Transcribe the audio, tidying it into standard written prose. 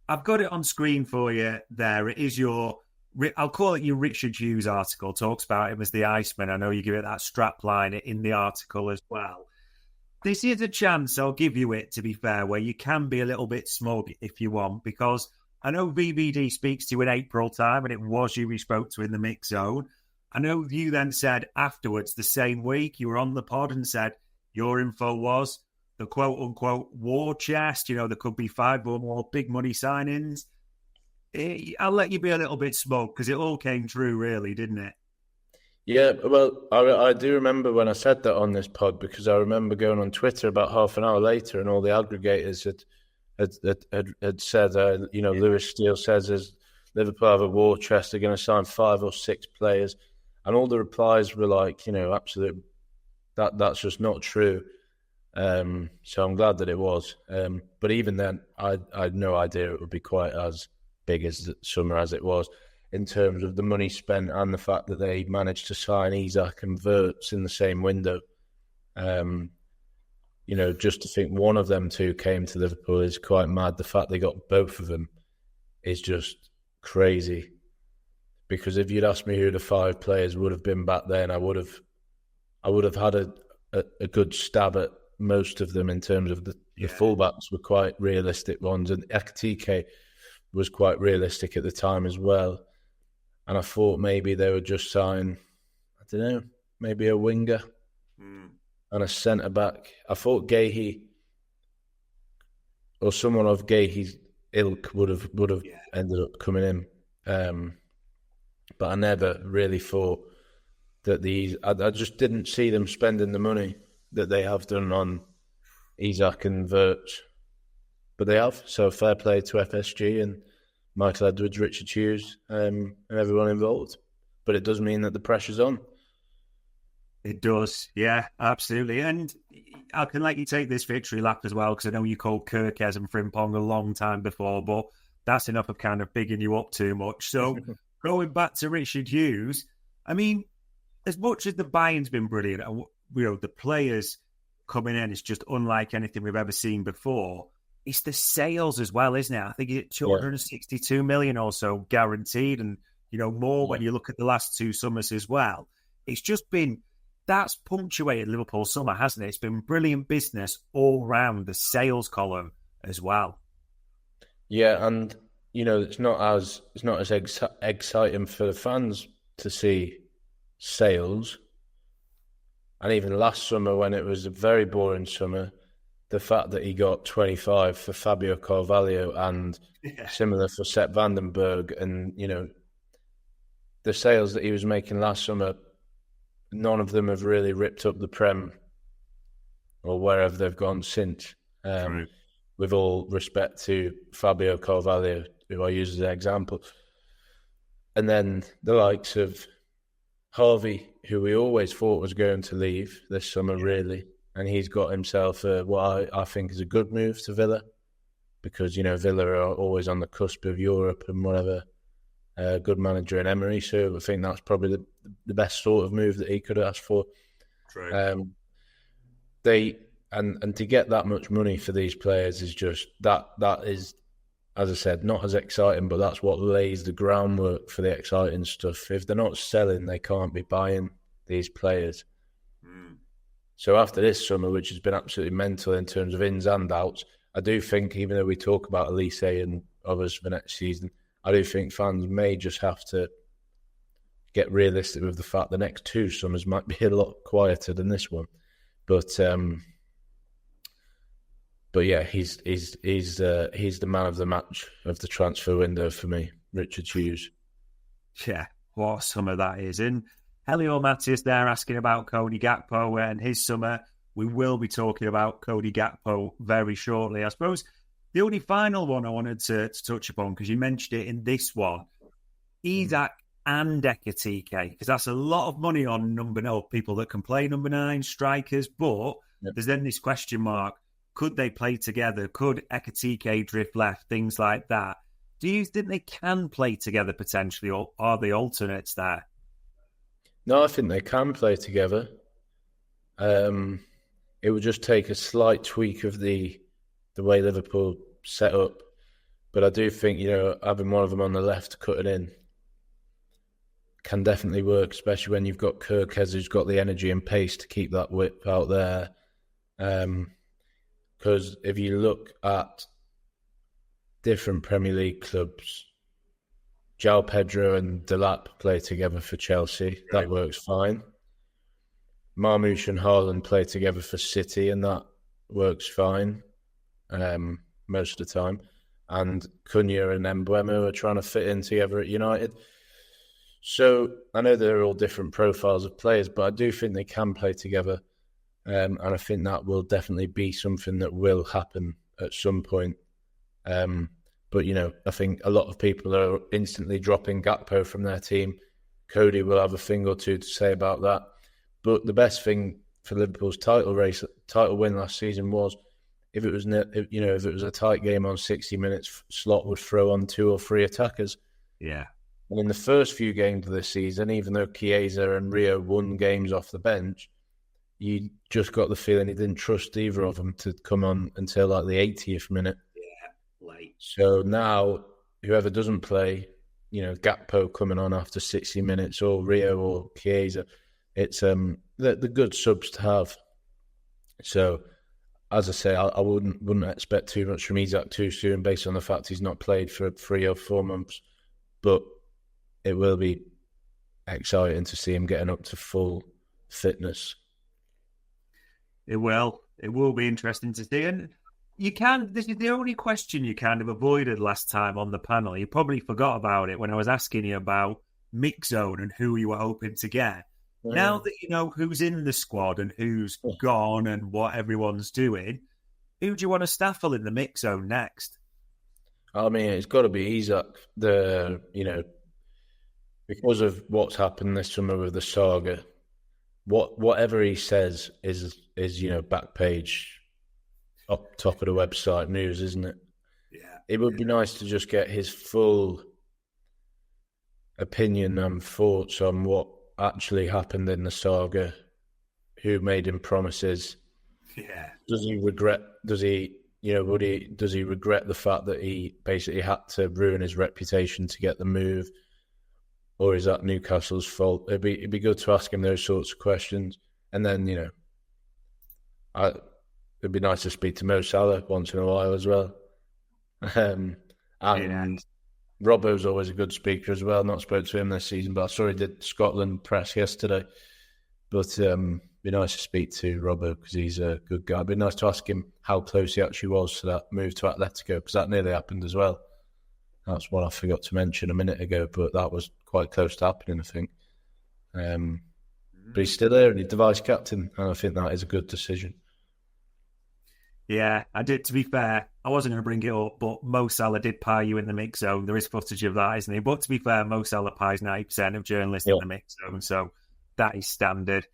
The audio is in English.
I've got it on screen for you there. It is I'll call it your Richard Hughes article, talks about him as the Iceman. I know you give it that strap line in the article as well. This is a chance, I'll give you it, to be fair, where you can be a little bit smug if you want, because I know VBD speaks to you in April time, and it was you we spoke to in the mix zone. I know you then said afterwards, the same week, you were on the pod and said your info was the quote-unquote war chest. There could be 5 or more big money signings. I'll let you be a little bit smug, because it all came true, really, didn't it? Yeah, well, I do remember when I said that on this pod, because I remember going on Twitter about half an hour later and all the aggregators had said, Lewis Steele says as Liverpool have a war chest, they're going to sign 5 or 6 players. And all the replies were like, absolute, that's just not true. So I'm glad that it was. But even then, I had no idea it would be quite as big as the summer as it was, in terms of the money spent and the fact that they managed to sign Isak and Wirtz in the same window. Just to think one of them two came to Liverpool is quite mad. The fact they got both of them is just crazy. Because if you'd asked me who the 5 players would have been back then, I would have had a good stab at most of them in terms of the fullbacks were quite realistic ones, and Ekitike was quite realistic at the time as well. And I thought maybe they would just sign, I don't know, maybe a winger and a centre-back. I thought Gahey or someone of Gahey's ilk would have ended up coming in. But I never really thought that I just didn't see them spending the money that they have done on Isak and Wirtz. But they have, so fair play to FSG and Michael Edwards, Richard Hughes, and everyone involved. But it does mean that the pressure's on. It does, yeah, absolutely. And I can let you take this victory lap as well, because I know you called Kirkes and Frimpong a long time before, but that's enough of kind of bigging you up too much. So going back to Richard Hughes, I mean, as much as the buy-in's been brilliant, the players coming in is just unlike anything we've ever seen before. It's the sales as well, isn't it? I think it's 262 million or so guaranteed, and more when you look at the last 2 summers as well. It's just been, that's punctuated Liverpool's summer, hasn't it? It's been brilliant business all round the sales column as well. Yeah, and it's not as exciting for the fans to see sales. And even last summer, when it was a very boring summer, the fact that he got 25 for Fabio Carvalho and similar for Sepp Vandenberg, and the sales that he was making last summer, none of them have really ripped up the Prem or wherever they've gone since. With all respect to Fabio Carvalho, who I use as an example. And then the likes of Harvey, who we always thought was going to leave this summer, really. And he's got himself what I think is a good move to Villa, because, Villa are always on the cusp of Europe and whatever. Good manager in Emery, so I think that's probably the best sort of move that he could ask for. True. And to get that much money for these players is just that is, as I said, not as exciting, but that's what lays the groundwork for the exciting stuff. If they're not selling, they can't be buying these players. So after this summer, which has been absolutely mental in terms of ins and outs, I do think, even though we talk about Elise and others for next season, I do think fans may just have to get realistic with the fact the next 2 summers might be a lot quieter than this one. But yeah, he's the man of the match of the transfer window for me, Richard Hughes. Yeah, what a summer that is. And Helio Matthias there asking about Cody Gakpo and his summer. We will be talking about Cody Gakpo very shortly. I suppose the only final one I wanted to touch upon, because you mentioned it in this one, Isak and Ekitike, because that's a lot of money on people that can play number 9, strikers, but there's then this question mark. Could they play together? Could Ekitike drift left? Things like that. Do you think they can play together potentially, or are they alternates there? No, I think they can play together. It would just take a slight tweak of the way Liverpool set up But I do think, having one of them on the left cutting in can definitely work, especially when you've got Kirkez who's got the energy and pace to keep that whip out there. Because if you look at different Premier League clubs, João Pedro and Delap play together for Chelsea. Right. That works fine. Marmoush and Haaland play together for City, and that works fine most of the time. And Cunha and Mbeumo are trying to fit in together at United. So I know they're all different profiles of players, but I do think they can play together. And I think that will definitely be something that will happen at some point. But, I think a lot of people are instantly dropping Gakpo from their team. Cody will have a thing or two to say about that. But the best thing for Liverpool's title win last season was if it was a tight game on 60 minutes, Slot would throw on 2 or 3 attackers. Yeah. And in the first few games of this season, even though Chiesa and Rio won games off the bench, you just got the feeling he didn't trust either of them to come on until like the 80th minute. Yeah, late. So now, whoever doesn't play, Gakpo coming on after 60 minutes, or Rio or Chiesa, it's the good subs to have. So, as I say, I wouldn't expect too much from Isak too soon, based on the fact he's not played for 3 or 4 months. But it will be exciting to see him getting up to full fitness. It will. It will be interesting to see. And this is the only question you kind of avoided last time on the panel. You probably forgot about it when I was asking you about mix zone and who you were hoping to get. Yeah. Now that you know who's in the squad and who's gone and what everyone's doing, who do you want to staffle in the mix zone next? I mean, it's got to be Isak. Because of what's happened this summer with the saga, whatever he says is back page, up top of the website news, isn't it? Yeah. It would be nice to just get his full opinion and thoughts on what actually happened in the saga, who made him promises. Yeah. Does he regret the fact that he basically had to ruin his reputation to get the move? Or is that Newcastle's fault? It'd be good to ask him those sorts of questions. And then, it'd be nice to speak to Mo Salah once in a while as well. And Robbo's always a good speaker as well. Not spoke to him this season, but I saw he did Scotland press yesterday. But be nice to speak to Robbo because he's a good guy. It'd be nice to ask him how close he actually was to that move to Atletico, because that nearly happened as well. That's what I forgot to mention a minute ago, but that was quite close to happening, I think. But he's still there and he's the vice captain, and I think that is a good decision. Yeah, I did. To be fair, I wasn't going to bring it up, but Mo Salah did pie you in the mix zone. There is footage of that, isn't he? But to be fair, Mo Salah pies 90% of journalists in the mix zone, so that is standard.